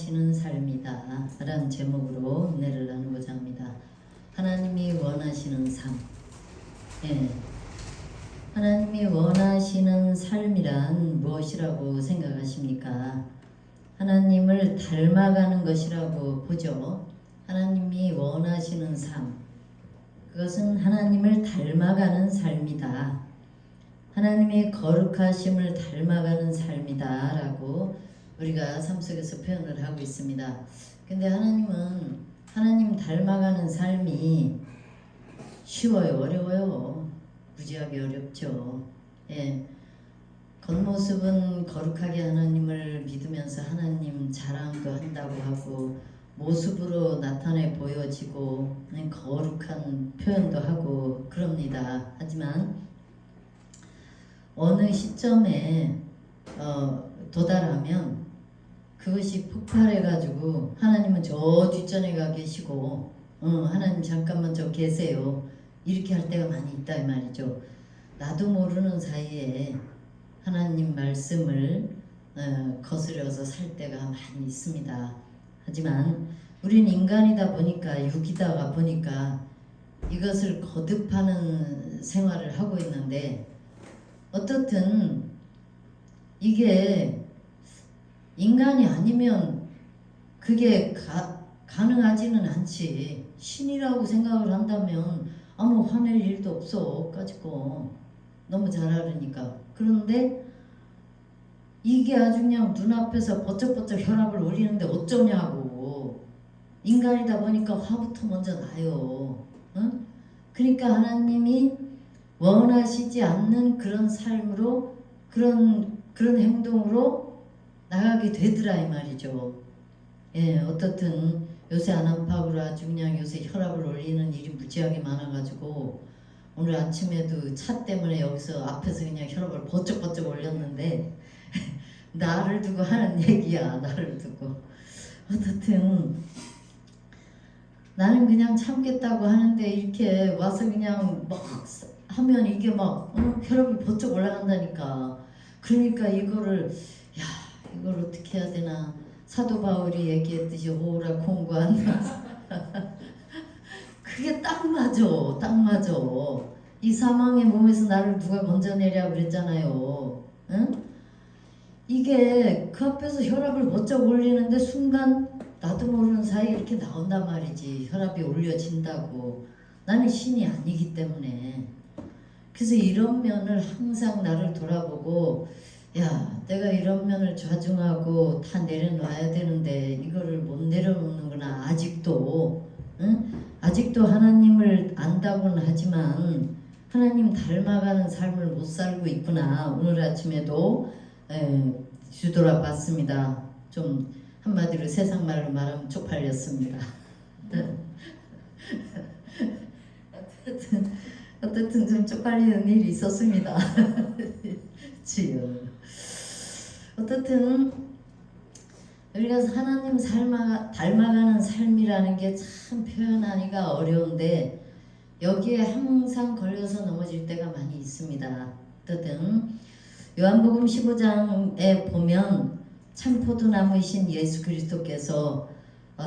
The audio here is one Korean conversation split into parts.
원하시는 삶이다 라는 제목으로 은혜를 나누고자 합니다. 하나님이 원하시는 삶. 예. 하나님이 원하시는 삶이란 무엇이라고 생각하십니까? 하나님을 닮아가는 것이라고 보죠. 하나님이 원하시는 삶. 그것은 하나님을 닮아가는 삶이다. 하나님의 거룩하심을 닮아가는 삶이다 라고 우리가 삶 속에서 표현을 하고 있습니다. 근데 하나님은 하나님 닮아가는 삶이 쉬워요? 어려워요? 무지하게 어렵죠. 예. 겉모습은 거룩하게 하나님을 믿으면서 하나님 자랑도 한다고 하고 모습으로 나타내 보여지고 거룩한 표현도 하고 그럽니다. 하지만 어느 시점에 도달하면 그것이 폭발해가지고 하나님은 저 뒷전에 가 계시고 하나님 잠깐만 저 계세요 이렇게 할 때가 많이 있다 이 말이죠. 나도 모르는 사이에 하나님 말씀을 거스려서 살 때가 많이 있습니다. 하지만 우린 인간이다 보니까 육이다가 보니까 이것을 거듭하는 생활을 하고 있는데 어떻든 이게 인간이 아니면 그게 가능하지는 않지. 신이라고 생각을 한다면 아무 화낼 일도 없어. 까짓거 너무 잘 알으니까. 그런데 이게 아주 그냥 눈앞에서 버쩍버쩍 혈압을 올리는데 어쩌냐고. 인간이다 보니까 화부터 먼저 나요. 응? 그러니까 하나님이 원하시지 않는 그런 삶으로 그런 행동으로 나가게 되더라 이 말이죠. 예, 어떻든 요새 안암팍으로 아주 그냥 요새 혈압을 올리는 일이 무지하게 많아가지고 오늘 아침에도 차 때문에 여기서 앞에서 그냥 혈압을 버쩍버쩍 올렸는데 나를 두고 하는 얘기야. 나를 두고. 어떻든 나는 그냥 참겠다고 하는데 이렇게 와서 그냥 막 하면 이게 막 혈압이 번쩍 올라간다니까. 그러니까 이거를 어떻게 해야 되나. 사도 바울이 얘기했듯이 오라 공고한 그게 딱 맞아. 딱 맞아. 이 사망의 몸에서 나를 누가 건져내랴 그랬잖아요. 응? 이게 그 앞에서 혈압을 번쩍 올리는데 순간 나도 모르는 사이에 이렇게 나온단 말이지. 혈압이 올려진다고. 나는 신이 아니기 때문에. 그래서 이런 면을 항상 나를 돌아보고 내가 이런 면을 좌중하고 다 내려놔야 되는데 이거를 못 내려놓는구나. 아직도 응? 아직도 하나님을 안다고는 하지만 하나님 닮아가는 삶을 못 살고 있구나. 오늘 아침에도 뒤돌아봤습니다. 좀 한마디로 세상 말로 말하면 쪽팔렸습니다. 어쨌든 좀 쪽팔리는 일이 있었습니다. 지요. 어쨌든 우리가 하나님 닮아가는 삶이라는 게 참 표현하기가 어려운데 여기에 항상 걸려서 넘어질 때가 많이 있습니다. 어쨌든 요한복음 15장에 보면 참포도나무이신 예수 그리스도께서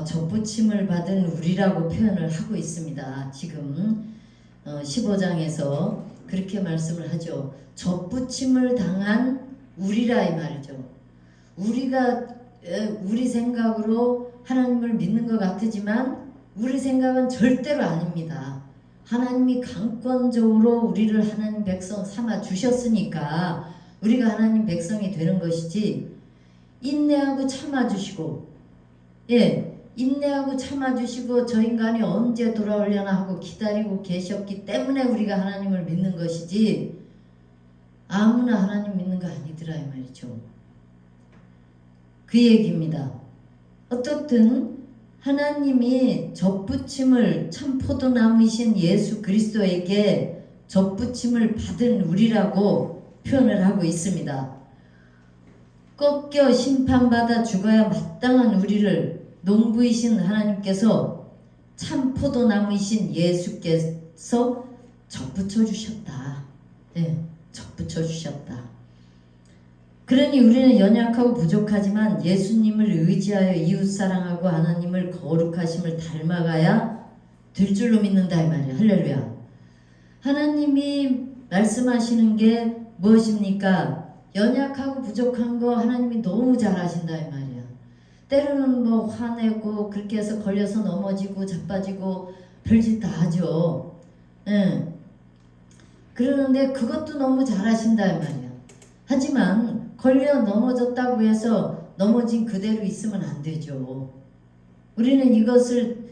접붙임을 받은 우리라고 표현을 하고 있습니다. 지금 15장에서 그렇게 말씀을 하죠. 접붙임을 당한 우리라 이 말이죠. 우리가 우리 생각으로 하나님을 믿는 것 같지만 우리 생각은 절대로 아닙니다. 하나님이 강권적으로 우리를 하나님 백성 삼아 주셨으니까 우리가 하나님 백성이 되는 것이지 인내하고 참아주시고 인내하고 참아주시고 저 인간이 언제 돌아오려나 하고 기다리고 계셨기 때문에 우리가 하나님을 믿는 것이지 아무나 하나님 믿는 거 아니더라 이 말이죠. 그 얘기입니다. 어떻든 하나님이 접붙임을 참포도나무이신 예수 그리스도에게 접붙임을 받은 우리라고 표현을 하고 있습니다. 꺾여 심판받아 죽어야 마땅한 우리를 농부이신 하나님께서 참포도나무이신 예수께서 접붙여 주셨다. 접붙여 주셨다. 그러니 우리는 연약하고 부족하지만 예수님을 의지하여 이웃사랑하고 하나님을 거룩하심을 닮아가야 될 줄로 믿는다 이 말이야. 할렐루야. 하나님이 말씀하시는 게 무엇입니까? 연약하고 부족한 거 하나님이 너무 잘 아신다 이 말이야. 때로는 뭐 화내고 그렇게 해서 걸려서 넘어지고 자빠지고 별짓 다 하죠. 예. 그러는데 그것도 너무 잘 아신다 이 말이야. 하지만 걸려 넘어졌다고 해서 넘어진 그대로 있으면 안 되죠. 우리는 이것을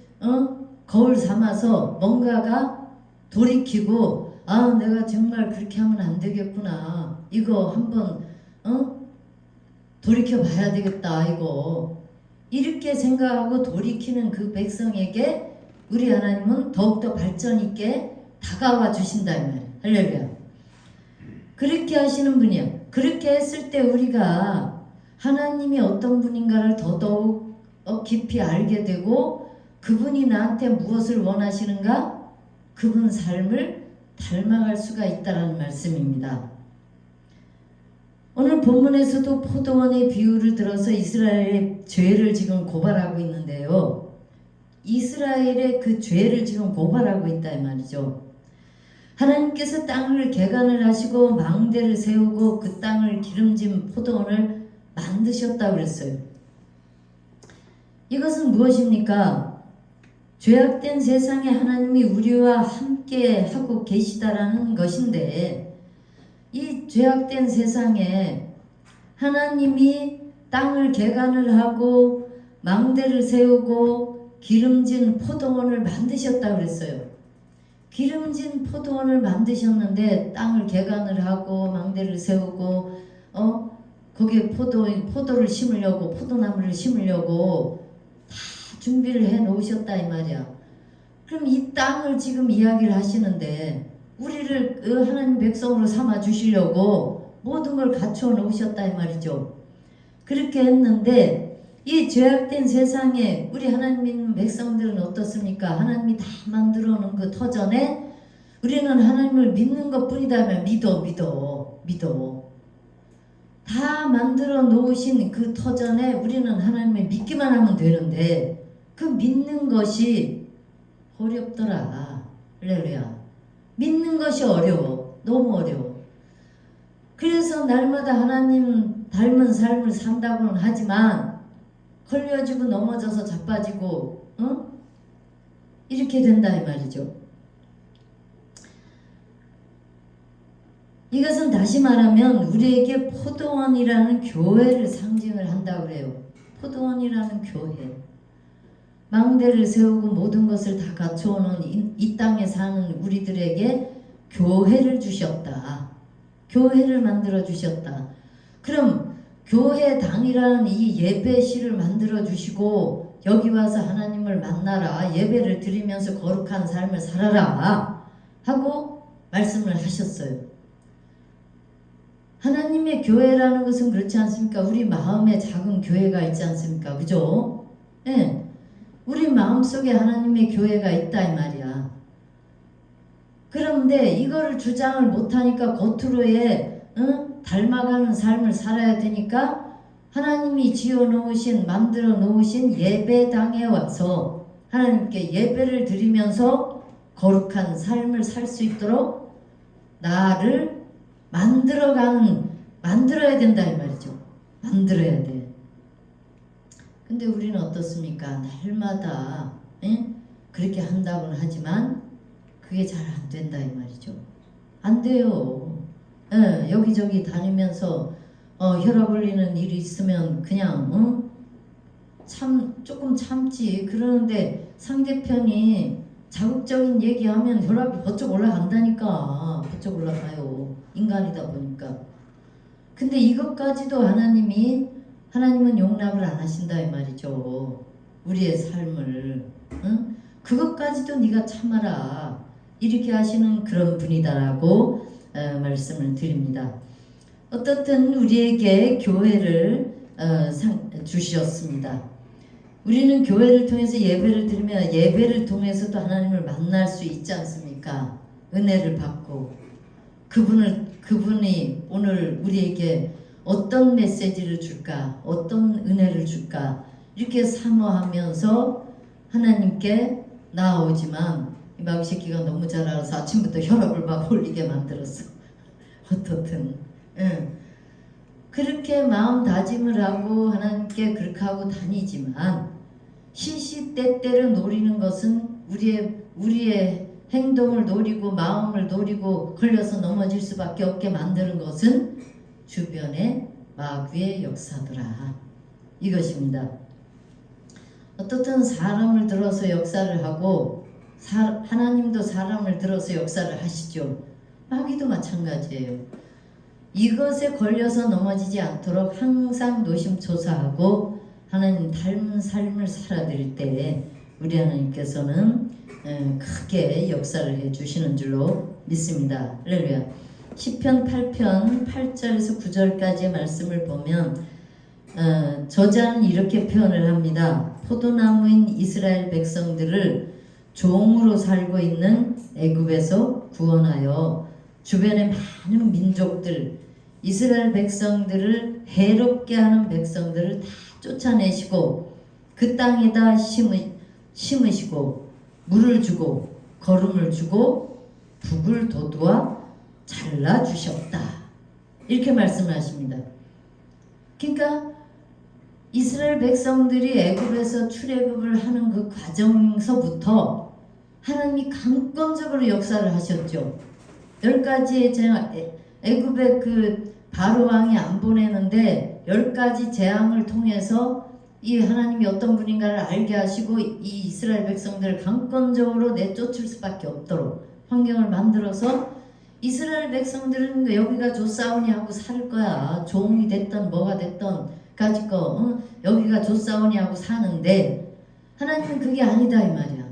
거울 삼아서 뭔가가 돌이키고 내가 정말 그렇게 하면 안 되겠구나. 이거 한번 돌이켜 봐야 되겠다. 이렇게 생각하고 돌이키는 그 백성에게 우리 하나님은 더욱더 발전 있게 다가와 주신다 이 말이야. 할렐루야. 그렇게 하시는 분이야. 그렇게 했을 때 우리가 하나님이 어떤 분인가를 더더욱 깊이 알게 되고 그분이 나한테 무엇을 원하시는가? 그분 삶을 닮아갈 수가 있다는 말씀입니다. 오늘 본문에서도 포도원의 비유를 들어서 이스라엘의 죄를 지금 고발하고 있는데요. 이스라엘의 그 죄를 지금 고발하고 있다 이 말이죠. 하나님께서 땅을 개간을 하시고 망대를 세우고 그 땅을 기름진 포도원을 만드셨다고 그랬어요. 이것은 무엇입니까? 죄악된 세상에 하나님이 우리와 함께 하고 계시다라는 것인데 이 죄악된 세상에 하나님이 땅을 개간을 하고 망대를 세우고 기름진 포도원을 만드셨다고 그랬어요. 기름진 포도원을 만드셨는데 땅을 개간을 하고 망대를 세우고 거기에 포도를 심으려고 포도나무를 심으려고 다 준비를 해 놓으셨다 이 말이야. 그럼 이 땅을 지금 이야기를 하시는데 우리를 하나님 백성으로 삼아 주시려고 모든 걸 갖추어 놓으셨다 이 말이죠. 그렇게 했는데 이 죄악된 세상에 우리 하나님 믿는 백성들은 어떻습니까? 하나님이 다 만들어 놓은 그 터전에 우리는 하나님을 믿는 것 뿐이다. 믿어. 다 만들어 놓으신 그 터전에 우리는 하나님을 믿기만 하면 되는데 그 믿는 것이 어렵더라. 할렐루야. 믿는 것이 어려워. 너무 어려워. 그래서 날마다 하나님 닮은 삶을 산다고는 하지만 걸려지고 넘어져서 자빠지고 이렇게 된다 이 말이죠. 이것은 다시 말하면 우리에게 포도원이라는 교회를 상징을 한다고 그래요. 포도원이라는 교회. 망대를 세우고 모든 것을 다 갖춰오는 이 땅에 사는 우리들에게 교회를 주셨다. 교회를 만들어 주셨다. 그럼 교회당이라는 이 예배실을 만들어 주시고 여기 와서 하나님을 만나라. 예배를 드리면서 거룩한 삶을 살아라. 하고 말씀을 하셨어요. 하나님의 교회라는 것은 그렇지 않습니까? 우리 마음에 작은 교회가 있지 않습니까? 그죠? 네. 우리 마음속에 하나님의 교회가 있다 이 말이야. 그런데 이거를 주장을 못하니까 겉으로의 닮아가는 삶을 살아야 되니까 하나님이 지어놓으신 만들어 놓으신 예배당에 와서 하나님께 예배를 드리면서 거룩한 삶을 살 수 있도록 나를 만들어야 된다 이 말이죠. 만들어야 돼. 근데 우리는 어떻습니까? 날마다 그렇게 한다고는 하지만 그게 잘 안 된다 이 말이죠. 안 돼요. 여기저기 다니면서 혈압 올리는 일이 있으면 그냥 조금 참지. 그러는데 상대편이 자극적인 얘기하면 혈압이 버쩍 올라간다니까. 버쩍 올라가요. 인간이다 보니까. 근데 이것까지도 하나님은 용납을 안 하신다 이 말이죠. 우리의 삶을. 그것까지도 네가 참아라. 이렇게 하시는 그런 분이다라고 말씀을 드립니다. 어떻든 우리에게 교회를 주셨습니다. 우리는 교회를 통해서 예배를 드리면 예배를 통해서도 하나님을 만날 수 있지 않습니까? 은혜를 받고 그분이 오늘 우리에게 어떤 메시지를 줄까? 어떤 은혜를 줄까? 이렇게 사모하면서 하나님께 나아오지만 이 마귀 새끼가 너무 잘 알아서 아침부터 혈압을 막 올리게 만들었어. 어떻든 그렇게 마음 다짐을 하고 하나님께 그렇게 하고 다니지만 시시때때를 노리는 것은 우리의 행동을 노리고 마음을 노리고 걸려서 넘어질 수밖에 없게 만드는 것은 주변의 마귀의 역사더라. 이것입니다. 어떻든 사람을 들어서 역사를 하고 하나님도 사람을 들어서 역사를 하시죠. 마귀도 마찬가지예요. 이것에 걸려서 넘어지지 않도록 항상 노심초사하고 하나님 닮은 삶을 살아드릴 때에 우리 하나님께서는 크게 역사를 해주시는 줄로 믿습니다. 할렐루야. 시편 8편 8절에서 9절까지의 말씀을 보면 저자는 이렇게 표현을 합니다. 포도나무인 이스라엘 백성들을 종으로 살고 있는 애굽에서 구원하여 주변의 많은 민족들, 이스라엘 백성들을 해롭게 하는 백성들을 다 쫓아내시고 그 땅에다 심으시고 물을 주고 거름을 주고 북을 돋우어 잘라주셨다. 이렇게 말씀을 하십니다. 그러니까 이스라엘 백성들이 애굽에서 출애굽을 하는 그 과정서부터 하나님이 강권적으로 역사를 하셨죠. 10가지의 재앙, 애굽의 그 바로 왕이 안 보내는데 10가지 재앙을 통해서 이 하나님이 어떤 분인가를 알게 하시고 이 이스라엘 백성들을 강권적으로 내쫓을 수밖에 없도록 환경을 만들어서 이스라엘 백성들은 여기가 좋사오니 하고 살 거야. 종이 됐던 뭐가 됐던 가지고 여기가 좋사오니 하고 사는데 하나님은 그게 아니다 이 말이야.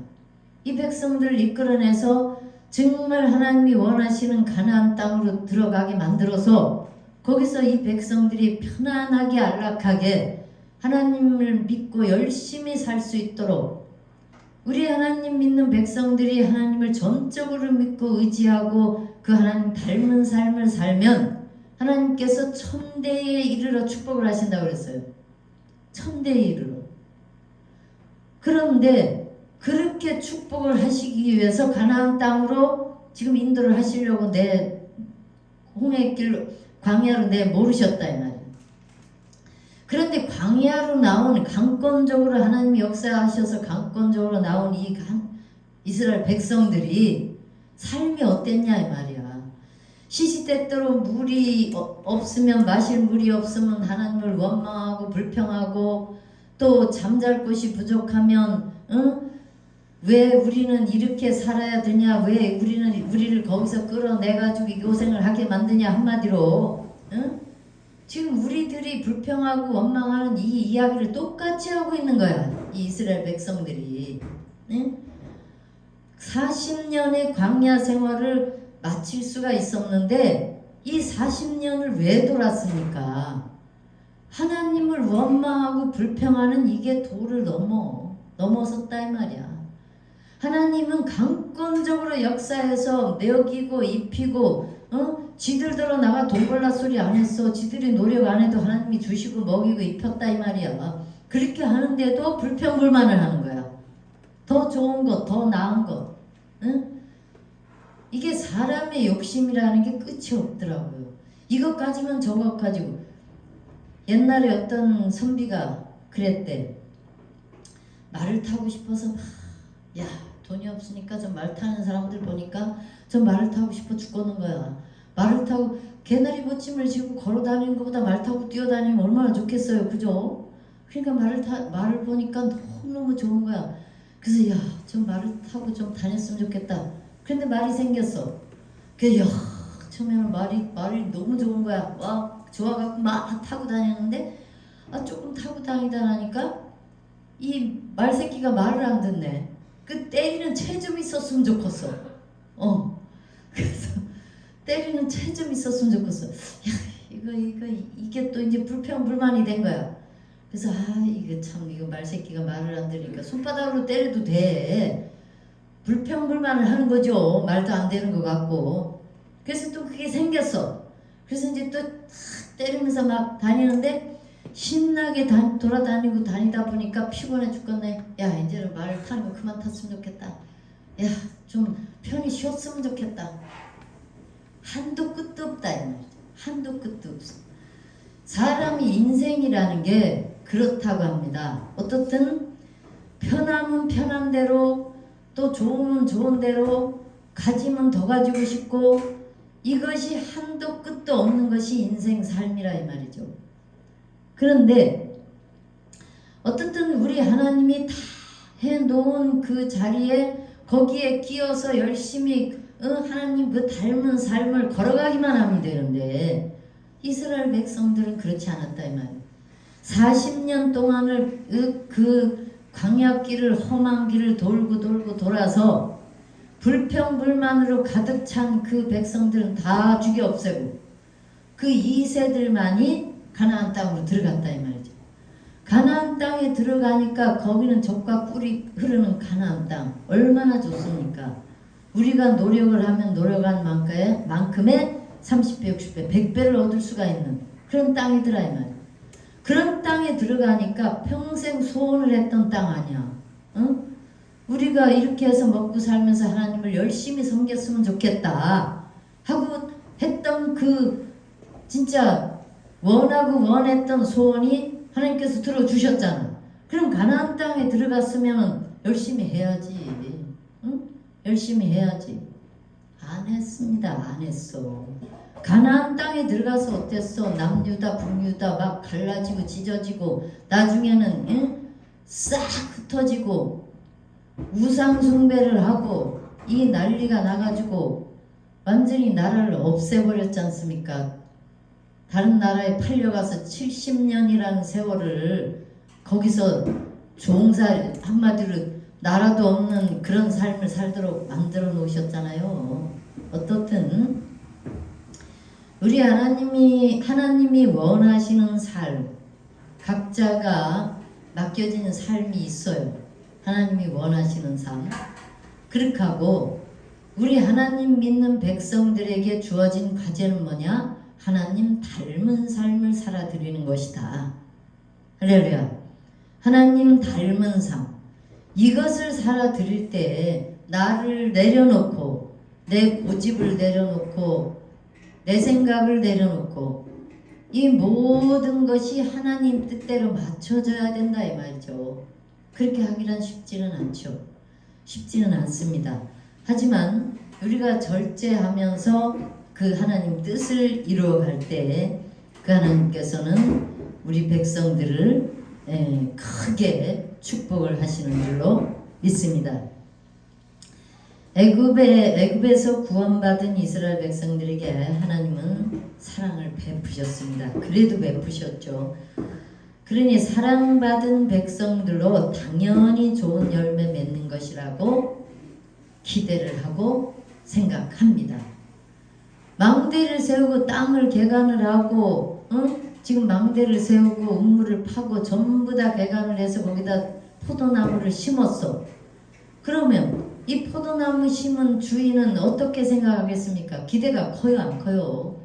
이 백성들을 이끌어내서 정말 하나님이 원하시는 가나안 땅으로 들어가게 만들어서 거기서 이 백성들이 편안하게 안락하게 하나님을 믿고 열심히 살 수 있도록 우리 하나님 믿는 백성들이 하나님을 전적으로 믿고 의지하고 그 하나님 닮은 삶을 살면 하나님께서 천대에 이르러 축복을 하신다고 그랬어요. 천대에 이르러. 그런데 그렇게 축복을 하시기 위해서 가나안 땅으로 지금 인도를 하시려고 내 홍해길 광야로 내 모르셨다 이 말이에요. 그런데 광야로 나온 강권적으로 하나님이 역사하셔서 강권적으로 나온 이 이스라엘 백성들이 삶이 어땠냐 이 말이야. 시시때때로 물이 없으면 마실 물이 없으면 하나님을 원망하고 불평하고 또 잠잘 곳이 부족하면 왜 우리는 이렇게 살아야 되냐, 왜 우리를 거기서 끌어내가지고 이 고생을 하게 만드냐 한마디로 지금 우리들이 불평하고 원망하는 이 이야기를 똑같이 하고 있는 거야. 이 이스라엘 백성들이 40년의 광야 생활을 마칠 수가 있었는데 이 40년을 왜 돌았습니까? 하나님을 원망하고 불평하는 이게 도를 넘어섰다 이 말이야. 하나님은 강권적으로 역사해서 먹이고 입히고 지들대로 나가 돈 벌라 소리 안 했어. 지들이 노력 안 해도 하나님이 주시고 먹이고 입혔다 이 말이야. 그렇게 하는데도 불평불만을 하는 거야. 더 좋은 것, 더 나은 것. 이게 사람의 욕심이라는 게 끝이 없더라고요. 이것 가지면 저것 가지고. 옛날에 어떤 선비가 그랬대. 말을 타고 싶어서 야 돈이 없으니까 저 말 타는 사람들 보니까 저 말을 타고 싶어 죽겠는 거야. 말을 타고 개나리 보침을 지고 걸어 다니는 것보다 말 타고 뛰어다니면 얼마나 좋겠어요. 그죠? 그러니까 말을 보니까 너무너무 좋은 거야. 그래서 야 저 말을 타고 좀 다녔으면 좋겠다. 그런데 말이 생겼어. 그래서 야 처음에는 말이 너무 좋은 거야. 와 좋아갖고 막 타고 다녔는데 조금 타고 다니다 나니까 이 말새끼가 말을 안 듣네. 그 때리는 채 좀 있었으면 좋겠어. 그래서 때리는 채 좀 있었으면 좋겠어. 야 이게 또 이제 불평불만이 된 거야. 그래서 이거 말새끼가 말을 안 들으니까 손바닥으로 때려도 돼. 불평불만을 하는 거죠. 말도 안 되는 것 같고. 그래서 또 그게 생겼어. 그래서 이제 또 때리면서 막 다니는데 신나게 돌아다니고 다니다 보니까 피곤해 죽겠네. 야, 이제는 말을 타는 거 그만 탔으면 좋겠다. 야, 좀 편히 쉬었으면 좋겠다. 한도 끝도 없다 이 말이죠. 한도 끝도 없어. 사람이 인생이라는 게 그렇다고 합니다. 어떻든 편하면 편한 대로, 또 좋으면 좋은 대로, 가지면 더 가지고 싶고, 이것이 한도 끝도 없는 것이 인생 삶이라 이 말이죠. 그런데 어떻든 우리 하나님이 다 해놓은 그 자리에 거기에 끼어서 열심히 하나님 그 닮은 삶을 걸어가기만 하면 되는데, 이스라엘 백성들은 그렇지 않았다 이 말이에요. 40년 동안을 그 광야길을, 험한 길을 돌고 돌아서 불평불만으로 가득 찬 그 백성들은 다 죽여 없애고 그 2세들만이 가나안 땅으로 들어갔다 이 말이죠. 가나안 땅에 들어가니까 거기는 젖과 꿀이 흐르는 가나안 땅, 얼마나 좋습니까? 우리가 노력을 하면 노력한 만큼의 30배, 60배, 100배를 얻을 수가 있는 그런 땅이더라 이 말이야. 그런 땅에 들어가니까 평생 소원을 했던 땅 아니야. 응? 우리가 이렇게 해서 먹고 살면서 하나님을 열심히 섬겼으면 좋겠다 하고 했던 그 진짜 원하고 원했던 소원이 하나님께서 들어주셨잖아. 그럼 가나안 땅에 들어갔으면 열심히 해야지. 응? 열심히 해야지. 안 했습니다. 안 했어. 가나안 땅에 들어가서 어땠어? 남유다 북유다 막 갈라지고 찢어지고 나중에는 응? 싹 흩어지고 우상 숭배를 하고 이 난리가 나가지고 완전히 나라를 없애버렸지 않습니까? 다른 나라에 팔려가서 70년이라는 세월을 거기서 종살, 한마디로 나라도 없는 그런 삶을 살도록 만들어 놓으셨잖아요. 어떻든 우리 하나님이 원하시는 삶, 각자가 맡겨지는 삶이 있어요. 하나님이 원하시는 삶. 그렇게 하고 우리 하나님 믿는 백성들에게 주어진 과제는 뭐냐? 하나님 닮은 삶을 살아드리는 것이다. 할렐루야. 하나님 닮은 삶. 이것을 살아드릴 때 나를 내려놓고 내 고집을 내려놓고 내 생각을 내려놓고 이 모든 것이 하나님 뜻대로 맞춰져야 된다 이 말이죠. 그렇게 하기란 쉽지는 않죠. 쉽지는 않습니다. 하지만 우리가 절제하면서 그 하나님 뜻을 이루어갈 때 그 하나님께서는 우리 백성들을 크게 축복을 하시는 줄로 믿습니다. 애굽에서 구원받은 이스라엘 백성들에게 하나님은 사랑을 베푸셨습니다. 그래도 베푸셨죠. 그러니 사랑받은 백성들로 당연히 좋은 열매 맺는 것이라고 기대를 하고 생각합니다. 망대를 세우고 땅을 개간을 하고 지금 망대를 세우고 우물을 파고 전부 다 개간을 해서 거기다 포도나무를 심었어. 그러면 이 포도나무 심은 주인은 어떻게 생각하겠습니까? 기대가 커요 안 커요?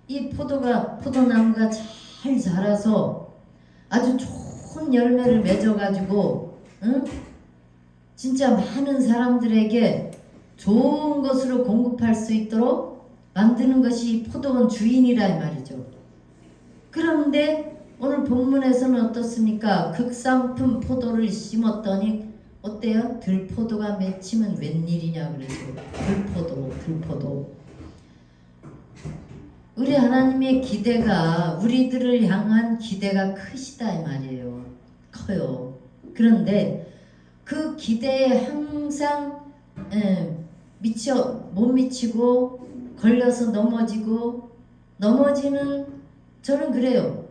이 포도나무가 잘 자라서 아주 좋은 열매를 맺어가지고 진짜 많은 사람들에게 좋은 것으로 공급할 수 있도록 만드는 것이 포도원 주인이라 이 말이죠. 그런데 오늘 본문에서는 어떻습니까? 극상품 포도를 심었더니 어때요? 들포도가 맺히면 웬일이냐 그러죠. 들포도. 우리 하나님의 기대가 우리들을 향한 기대가 크시다 이 말이에요. 커요. 그런데 그 기대에 항상 못 미치고 걸려서 넘어지는 저는 그래요.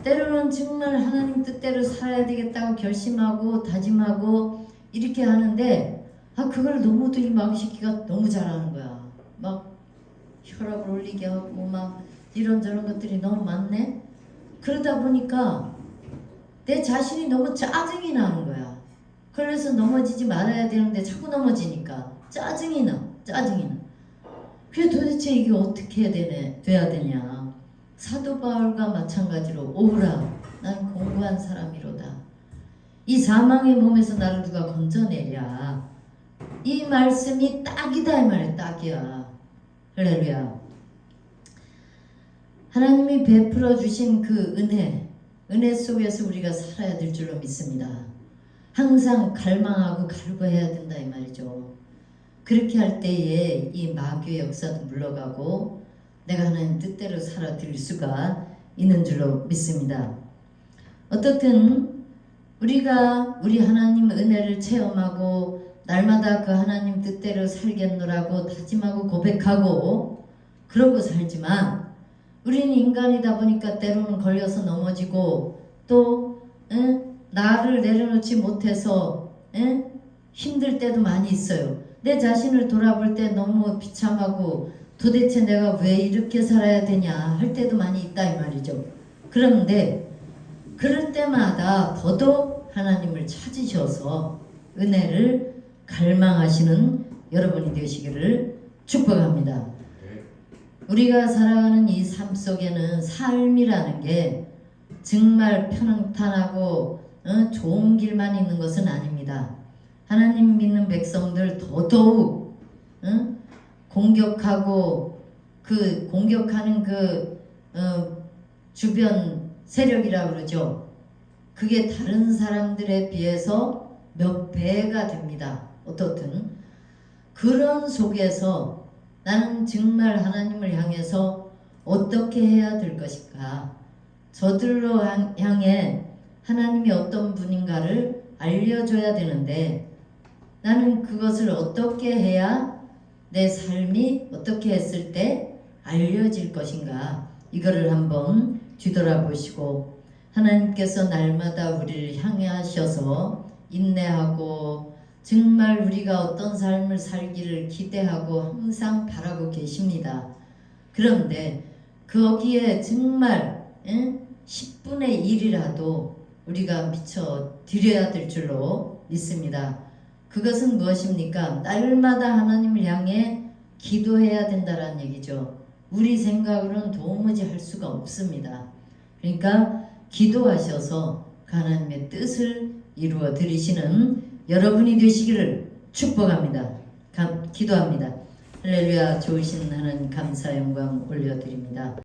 때로는 정말 하나님 뜻대로 살아야 되겠다고 결심하고 다짐하고 이렇게 하는데 그걸 너무도 이 마귀새끼가 너무 잘하는 거야. 막 혈압을 올리게 하고 막 이런저런 것들이 너무 많네. 그러다 보니까 내 자신이 너무 짜증이 나는 거야. 그래서 넘어지지 말아야 되는데 자꾸 넘어지니까 짜증이 나. 그래 도대체 이게 어떻게 돼야 되냐. 사도 바울과 마찬가지로 오라 난 공부한 사람이로다. 이 사망의 몸에서 나를 누가 건져내랴. 이 말씀이 딱이다 이 말이야. 딱이야. 할렐루야. 하나님이 베풀어 주신 그 은혜 속에서 우리가 살아야 될 줄로 믿습니다. 항상 갈망하고 갈구해야 된다 이 말이죠. 그렇게 할 때에 이 마귀의 역사도 물러가고 내가 하나님 뜻대로 살아드릴 수가 있는 줄로 믿습니다. 어떻든 우리가 우리 하나님 은혜를 체험하고 날마다 그 하나님 뜻대로 살겠노라고 다짐하고 고백하고 그러고 살지만 우리는 인간이다 보니까 때로는 걸려서 넘어지고 또 나를 내려놓지 못해서 힘들 때도 많이 있어요. 내 자신을 돌아볼 때 너무 비참하고 도대체 내가 왜 이렇게 살아야 되냐 할 때도 많이 있다 이 말이죠. 그런데 그럴 때마다 더더욱 하나님을 찾으셔서 은혜를 갈망하시는 여러분이 되시기를 축복합니다. 우리가 살아가는 이 삶 속에는 삶이라는 게 정말 평탄하고 좋은 길만 있는 것은 아닙니다. 하나님 믿는 백성들 더더욱 공격하고 그 공격하는 그 주변 세력이라고 그러죠. 그게 다른 사람들에 비해서 몇 배가 됩니다. 어떻든 그런 속에서 나는 정말 하나님을 향해서 어떻게 해야 될 것인가, 저들로 향해 하나님이 어떤 분인가를 알려줘야 되는데 나는 그것을 어떻게 해야 내 삶이 어떻게 했을 때 알려질 것인가, 이거를 한번 뒤돌아보시고 하나님께서 날마다 우리를 향하셔서 인내하고 정말 우리가 어떤 삶을 살기를 기대하고 항상 바라고 계십니다. 그런데 거기에 정말 10분의 1이라도 우리가 미쳐 드려야 될 줄로 믿습니다. 그것은 무엇입니까? 날마다 하나님을 향해 기도해야 된다는 얘기죠. 우리 생각으로는 도무지 할 수가 없습니다. 그러니까 기도하셔서 하나님의 뜻을 이루어 드리시는 여러분이 되시기를 축복합니다. 기도합니다. 할렐루야. 좋으신 하나님 감사 영광 올려드립니다.